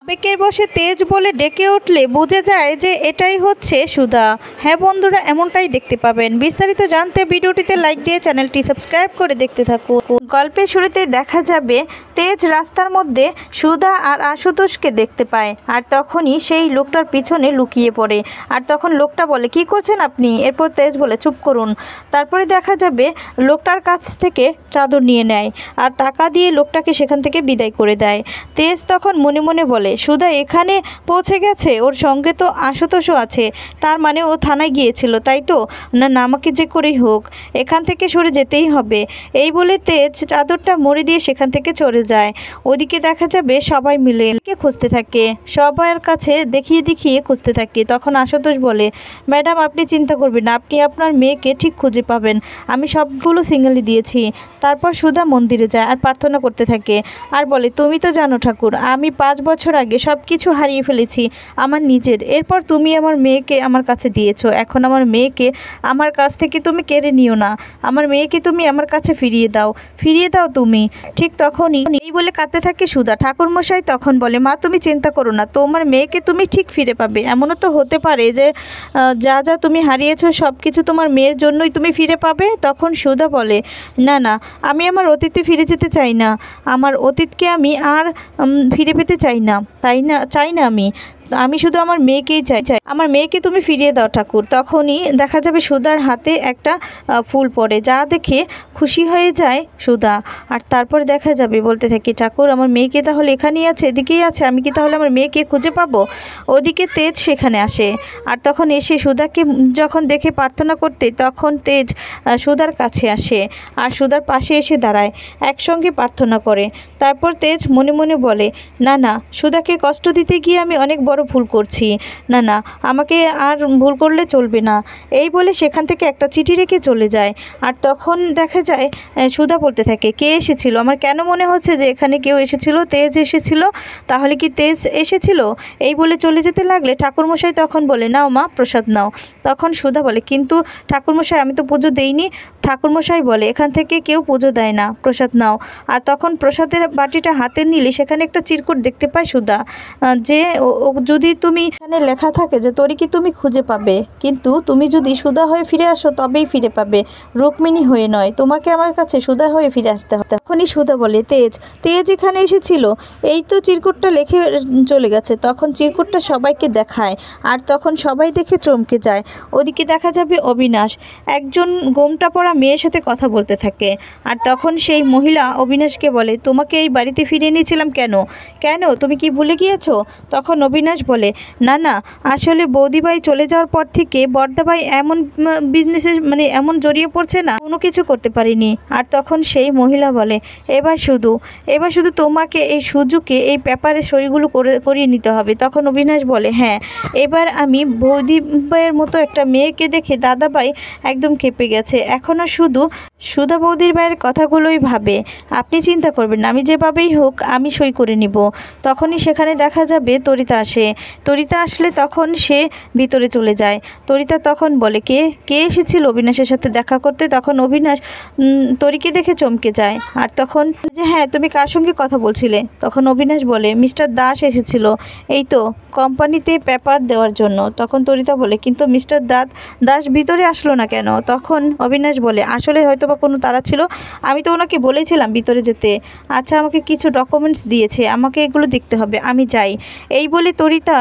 আবেগের বশে তেজ বলে ডেকে উঠলে বুঝে যায় যে এটাই হচ্ছে সুধা। হ্যাঁ বন্ধুরা, এমনটাই দেখতে পাবেন। বিস্তারিত জানতে ভিডিওটিতে লাইক দিয়ে চ্যানেলটি সাবস্ক্রাইব করে দেখতে থাকুন। গল্পের শুরুতে দেখা যাবে তেজ রাস্তার মধ্যে সুধা আর আশুতোষকে দেখতে পায়, আর তখনই সেই লোকটার পিছনে লুকিয়ে পড়ে। আর তখন লোকটা বলে, কি করছেন আপনি? এরপর তেজ বলে, চুপ করুন। তারপরে দেখা যাবে লোকটার কাছ থেকে চাদর নিয়ে নেয় আর টাকা দিয়ে লোকটাকে সেখান থেকে বিদায় করে দেয়। তেজ তখন মনে মনে বলে, সুধা এখানে পৌঁছে গেছে, ওর সঙ্গে তো আশুতোষও আছে, তার মানে ও থানায় গিয়েছিল, তাই তো? না না, আমাকে যে করেই হোক এখান থেকে সরে যেতেই হবে। এই বলে তেজ চাদরটা মুড়ি দিয়ে সেখান থেকে চলে যায়। ওদিকে দেখা যাবে সবাই মিলে খুঁজতে থাকে, সবার কাছে দেখিয়ে দেখিয়ে খুঁজতে থাকে। তখন আশুতোষ বলে, ম্যাডাম আপনি চিন্তা করবেন না, আপনি আপনার মেয়েকে ঠিক খুঁজে পাবেন, আমি সবগুলো সিঙ্গেলই দিয়েছি। তারপর সুধা মন্দিরে যায় আর প্রার্থনা করতে থাকে আর বলে, তুমি তো জানো ঠাকুর, আমি 5 বছর আগে সব কিছু হারিয়ে ফেলেছি আমার নিজের। এরপর তুমি আমার মেয়েকে আমার কাছে দিয়েছো, এখন আমার মেয়েকে আমার কাছ থেকে তুমি কেড়ে নিও না, আমার মেয়েকে তুমি আমার কাছে ফিরিয়ে দাও, ফিরিয়ে দাও তুমি। ঠিক তখনই এই বলে কাঁদতে থাকে সুধা। ঠাকুরমশাই তখন বলে, মা তুমি চিন্তা করো না, তোমার মেয়েকে তুমি ঠিক ফিরে পাবে। এমনও তো হতে পারে যে যা যা তুমি হারিয়েছো সব কিছু তোমার মেয়ের জন্যই তুমি ফিরে পাবে। তখন সুধা বলে, না না, আমি আমার অতীতে ফিরে যেতে চাই না, আমার অতীতকে আমি আর ফিরে পেতে চাই না, চাই না আমি শুধু আমার মেয়েকেই চাই, আমার মেয়েকে তুমি ফিরিয়ে দাও ঠাকুর। তখনই দেখা যাবে সুধার হাতে একটা ফুল পড়ে, যা দেখে খুশি হয়ে যায় সুধা। আর তারপর দেখা যাবে বলতে থাকি, ঠাকুর আমার মেয়েকে তাহলে এখানেই আছে, এদিকেই আছে, আমি কি তাহলে আমার মেয়েকে খুঁজে পাবো? ওদিকে তেজ সেখানে আসে, আর তখন এসে সুধাকে যখন দেখে প্রার্থনা করতে, তখন তেজ সুধার কাছে আসে আর সুধার পাশে এসে দাঁড়ায়, একসঙ্গে প্রার্থনা করে। তারপর তেজ মনে মনে বলে, না না, সুধাকে কষ্ট দিতে গিয়ে আমি অনেক বড় ভুল করছি, না না, আমাকে আর ভুল করলে চলবে না। এই বলে সেখান থেকে একটা চিঠি রেখে চলে যায়। আর তখন দেখা যায় সুধা বলতে থাকে, কে এসেছিল? আমার কেন মনে হচ্ছে যে এখানে কেউ এসেছিল, তেজ এসেছিল, তাহলে কি তেজ এসেছিল? এই বলে চলে যেতে লাগলে ঠাকুরমশাই তখন বলে, নাও মা প্রসাদ নাও। তখন সুধা বলে, কিন্তু ঠাকুরমশাই আমি তো পুজো দেইনি। ঠাকুরমশাই বলে, এখান থেকে কেউ পুজো দেয় না, প্রসাদ নাও। আর তখন প্রসাদের বাটিটা হাতে নিলে সেখানে একটা চিরকুট দেখতে পায় সুধা, যে যদি তুমি এখানে লেখা থাকে যে তরিকে তুমি খুঁজে পাবে, কিন্তু তুমি যদি সুধা হয়ে ফিরে আসো তবেই ফিরে পাবে, রুক্মিণী হয়ে নয়, তোমাকে আমার কাছে সুধা হয়ে ফিরে আসতে হবে। তখনই সুধা বলে, তেজ এখানে এসেছিল, এই তো চিরকুটটা লিখে চলে গেছে। তখন চিরকুটটা সবাইকে দেখায় আর তখন সবাই দেখে চমকে যায়। ওদিকে দেখা যাবে অবিনাশ একজন গোমটা পড়া মেয়ের সাথে কথা বলতে থাকে, আর তখন সেই মহিলা অবিনাশকে বলে, তোমাকে এই বাড়িতে ফিরিয়ে নিয়েছিলাম কেন, তুমি কি ভুলে গিয়েছো? তখন অবিনাশ বলে, না না, আসলে বৌদিভাই চলে যাওয়ার পর থেকে বড়দাভাই এমন বিজনেসে এমন জড়িয়ে পড়ছে না, কোনো কিছু করতে পারিনি। আর তখন সেই মহিলা বলে, এবার শুধু তোমাকে এই সুযোগে এই পেপারে সইগুলো করিয়ে নিতে হবে। তখন অবিনাশ বলে, হ্যাঁ, এবার আমি বৌদিভাইয়ের মতো একটা মেয়েকে দেখে দাদাভাই একদম খেপে গেছে, এখনও শুধু সুধা বৌদির ভাইয়ের কথাগুলোই ভাবে। আপনি চিন্তা করবেন না, আমি যেভাবেই হোক আমি সই করে নিব। তখনই সেখানে দেখা যাবে তরিতা আসে। তরিতা আসলে তখন সে ভিতরে চলে যায়। তরিতা তখন বলে, কে এসেছিল অবিনাশের সাথে দেখা করতে? তখন অবিনাশ তরিকে দেখে চমকে যায় আর তখন যে, হ্যাঁ তুমি কার সঙ্গে কথা বলছিলে? তখন অবিনাশ বলে, মিস্টার দাস এসেছিল, এই তো কোম্পানিতে পেপার দেওয়ার জন্য। তখন তরিতা বলে, কিন্তু মিস্টার দাস ভিতরে আসলো না কেন? তখন অবিনাশ বলে, আসলে হয়তো বা কোনো তাড়া ছিল, আমি তো ওনাকে বলেছিলাম ভিতরে যেতে। আচ্ছা, আমাকে কিছু ডকুমেন্টস দিয়েছে, আমাকে এগুলো দেখতে হবে, আমি যাই। এই বলে তরিতা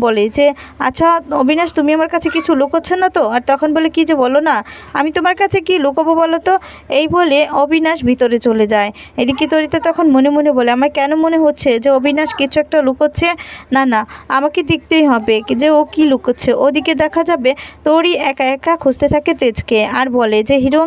বলে যে, আচ্ছা অবিনাশ, তুমি আমার কাছে কিছু লুকোচ্ছ না তো? আর তখন বলে, কি যে বলো না, আমি তোমার কাছে কি লুকোবো বলো তো? এই বলে অবিনাশ ভিতরে চলে যায়। এদিকে তরিতা তখন মনে মনে বলে, আমার কেন মনে হচ্ছে যে অবিনাশ কিছু একটা লুকোচ্ছে, না না, আমাকে দেখতেই হবে যে ও কি লুকোচ্ছে। ওদিকে দেখা যাবে তরি একা একা খুঁজতে থাকে তেজকে আর বলে যে, হিরো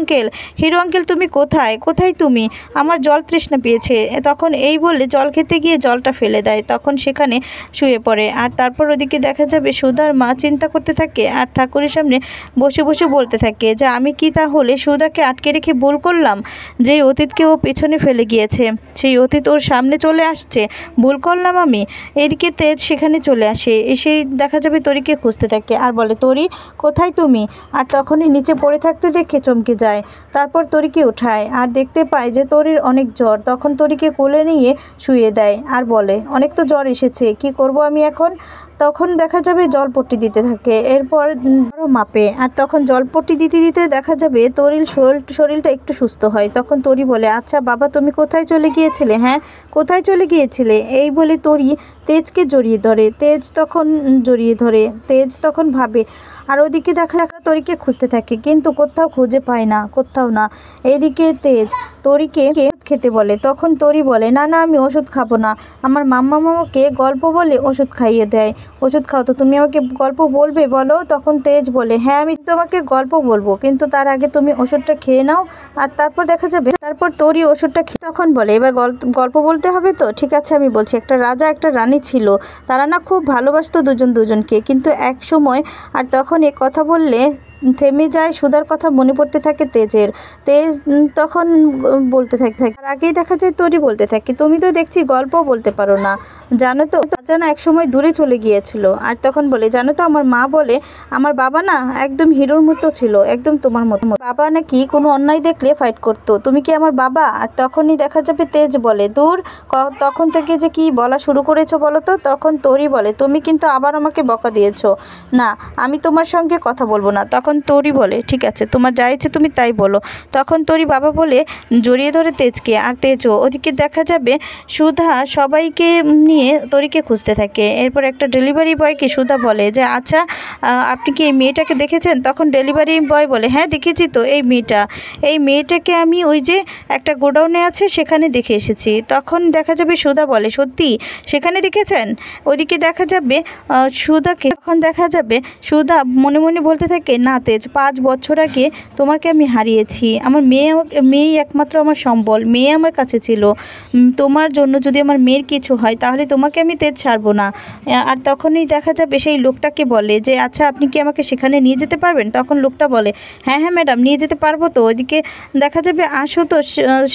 আঙ্কেল তুমি কোথায় তুমি? আমার জল তৃষ্ণা পেয়েছে। তখন এই বলে জল খেতে গিয়ে জলটা ফেলে দেয়, তখন সেখানে শুয়ে শুয়ে পড়ে। আর তারপর ওদিকে দেখা যাবে সুধার মা চিন্তা করতে থাকে আর ঠাকুরের সামনে বসে বসে বলতে থাকে যে আমি কি তাহলে সুধাকে আটকে রেখে ভুল করলাম? যেই অতীতকে ও পেছনে ফেলে গিয়েছে, সেই অতীত ওর সামনে চলে আসছে, ভুল করলাম আমি। এদিকে তেজ সেখানে চলে আসে, এসেই দেখা যাবে তরিকে খুঁজতে থাকে আর বলে তরি কোথায় তুমি? আর তখনই নিচে পড়ে থাকতে দেখে চমকে যায়। তারপর তরিকে উঠায় আর দেখতে পায় যে তরির অনেক জ্বর। তখন তরিকে কোলে নিয়ে শুয়ে দেয় আর বলে অনেক তো জ্বর এসেছে, কি করব আমি এখন? তখন দেখা যাবে জলপট্টি দিতে থাকে, এরপর মাপে। আর তখন জলপট্টি দিতে দিতে দেখা যাবে তরির শরীরটা একটু সুস্থ হয়। তখন তরি বলে আচ্ছা বাবা তুমি কোথায় চলে গিয়েছিলে? হ্যাঁ কোথায় চলে গিয়েছিলে? এই বলে তরি তেজকে জড়িয়ে ধরে। তেজ তখন ভাবে আর ওদিকে দেখা তরিকে খুঁজতে থাকে, কিন্তু কোথাও খুঁজে পায় না, কোথাও না। এদিকে তেজ তরিকে খেতে বলে। তখন তরি বলে না না আমি ওষুধ খাবো না, আমার মাম্মা মামাকে গল্প বলে ওষুধ খাইয়ে দেয়। ওষুধ খাও তো, তুমি আমাকে গল্প বলবে বলো? তখন তেজ বলে হ্যাঁ আমি তোমাকে গল্প বলবো, কিন্তু তার আগে তুমি ওষুধটা খেয়ে নাও। আর তারপর দেখা যাবে তারপর তরি ওষুধটা খেয়ে তখন বলে এবার গল্প বলতে হবে তো, ঠিক আছে আমি বলছি। একটা রাজা একটা রানী ছিল, তারা না খুব ভালোবাসতো দুজনকে, কিন্তু এক সময় আর তখন এ কথা বললে থেমে যায়। সুধার কথা মনে পড়তে থাকে তেজের। তেজ তখন বলতে থাকে, আর আগেই দেখা যায় তরি বলতে থাকে তুমি তো দেখছি গল্প বলতে পারো না, জানো তো রাজা না এক সময় দূরে চলে গিয়েছিল। আর তখন বলে জানো তো আমার মা বলে আমার বাবা না একদম হিরোর মতো ছিল, একদম তোমার মতো। বাবা নাকি কোনো অন্যায় দেখলে ফাইট করতো, তুমি কি আমার বাবা? আর তখনই দেখা যাবে তেজ বলে দূর, তখন থেকে যে কি বলা শুরু করেছো বলো তো? তখন তরি বলে তুমি কিন্তু আবার আমাকে বকা দিয়েছো, না আমি তোমার সঙ্গে কথা বলবো না। তখন তরি বলে ঠিক আছে তোমার যা ইচ্ছে তুমি তাই বলো। তখন তরি বাবা বলে জড়িয়ে ধরে তেজকে, আর তেজও। ওদিকে দেখা যাবে সুধা সবাইকে নিয়ে তরিকে খুঁজতে থাকে। এরপর একটা ডেলিভারি বয়কে সুধা বলে যে আচ্ছা আপনি কি এই মেয়েটাকে দেখেছেন? তখন ডেলিভারি বয় বলে হ্যাঁ দেখেছি তো, এই মেয়েটাকে আমি ওই যে একটা গোডাউনে আছে সেখানে দেখে এসেছি। তখন দেখা যাবে সুধা বলে সত্যি সেখানে দেখেছেন? ওদিকে দেখা যাবে সুধাকে, তখন দেখা যাবে সুধা মনে মনে বলতে থাকে না তেজ 5 বছর আগে তোমাকে আমি হারিয়েছি, আমার মেয়েই একমাত্র আমার সম্বল, মেয়ে আমার কাছে ছিল। তোমার জন্য যদি আমার মেয়ের কিছু হয় তাহলে তোমাকে আমি তেজ ছাড়বো না। আর তখনই দেখা যাবে সেই লোকটাকে বলে যে আচ্ছা আপনি কি আমাকে সেখানে নিয়ে যেতে পারবেন? তখন লোকটা বলে হ্যাঁ হ্যাঁ ম্যাডাম নিয়ে যেতে পারবো তো। ওইদিকে দেখা যাবে আসো তো,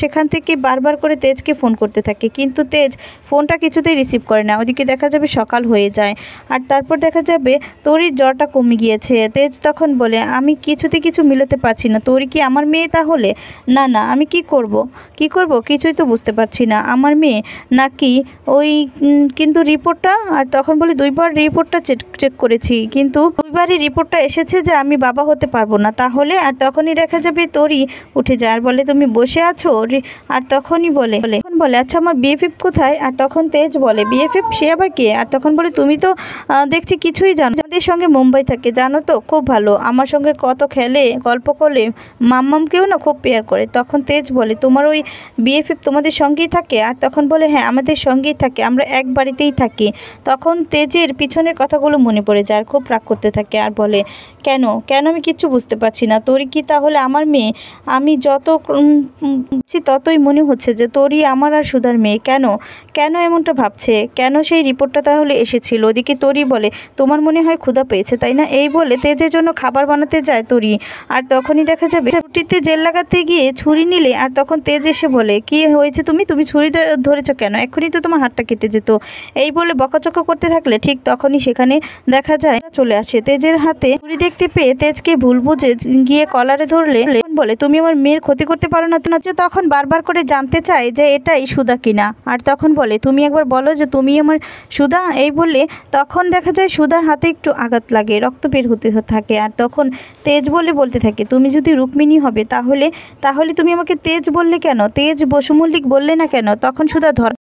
সেখান থেকে বারবার করে তেজকে ফোন করতে থাকে, কিন্তু তেজ ফোনটা কিছুতেই রিসিভ করে না। ওদিকে দেখা যাবে সকাল হয়ে যায় আর তারপর দেখা যাবে তরির জ্বরটা কমে গিয়েছে। তেজ তখন বলে আমি কিছুতে কিছু মিলাতে পারছি না, তরি কি আমার মেয়ে তাহলে? না না আমি কি করব কিছুই তো বুঝতে পারছি না, আমার মেয়ে নাকি ওই কিন্তু রিপোর্টটা। আর তখন বলে 2বার রিপোর্টটা চেক করেছি, কিন্তু 2বারই রিপোর্টটা এসেছে যে আমি বাবা হতে পারবো না তাহলে। আর তখনই দেখা যাবে তরি উঠে যায় আর বলে তুমি বসে আছো? আর তখনই বলে আচ্ছা আমার বিএফএফ কোথায়? আর তখন তেজ বলে বিএফএফ সে আবার কে? আর তখন বলে তুমি তো দেখছি কিছুই জানো, আমাদের সঙ্গে মুম্বাই থাকে জানো তো, খুব ভালো, আমার সঙ্গে কত খেলে, গল্প করলে, মাম্মামকেও না খুব পেয়ার করে। তখন তেজ বলে তোমার ওই বিএফএফ তোমাদের সঙ্গেই থাকে? আর তখন বলে হ্যাঁ আমাদের সঙ্গেই থাকে, আমরা এক বাড়িতেই থাকি। তখন তেজের পিছনের কথাগুলো মনে পড়ে যায় আর খুব রাগ করতে থাকে আর বলে কেন আমি কিচ্ছু বুঝতে পারছি না, তরি কি তাহলে আমার মেয়ে? আমি যত ততই মনে হচ্ছে যে তরি আমার আর সুধার মেয়ে। কেন এমনটা ভাবছে? কেন সেই রিপোর্টটা তাহলে এসেছিল? ওদিকে তরি বলে তোমার মনে হয় ক্ষুধা পেয়েছে তাই না? এই বলে তেজের জন্য খাবার বানাতে যায় তরি। আর তখনই দেখা যাবে রুটিতে জেল লাগাতে গিয়ে ছুরি নিলে, আর তখন তেজ এসে বলে কি হয়েছে তুমি ছুরি ধরেছো কেন? এক্ষুনি তো তোমার হাতটা কেটে যেত। এই বলে বকাচকা করতে থাকলে ঠিক তখনই সেখানে দেখা যায় চলে আসে। তেজের হাতে ছুরি দেখতে পেয়ে তেজকে ভুল বুঝে গিয়ে কলারে ধরলে বলে তুমি আমার মেয়ের ক্ষতি করতে পারো না? তখন বারবার করে জানতে চায় যে এটাই সুধা কিনা। আর তখন বলে তুমি একবার বলো যে তুমি আমার সুধা। এই বলে তখন দেখা যায় সুধার হাতে একটু আঘাত লাগে, রক্ত বের হতে থাকে। আর তখন তেজ বলতে থাকে তুমি যদি রুক্মিণী হবে তাহলে তুমি আমাকে তেজ বললে কেন? তেজ বসু মল্লিক বললে না কেন? তখন সুধা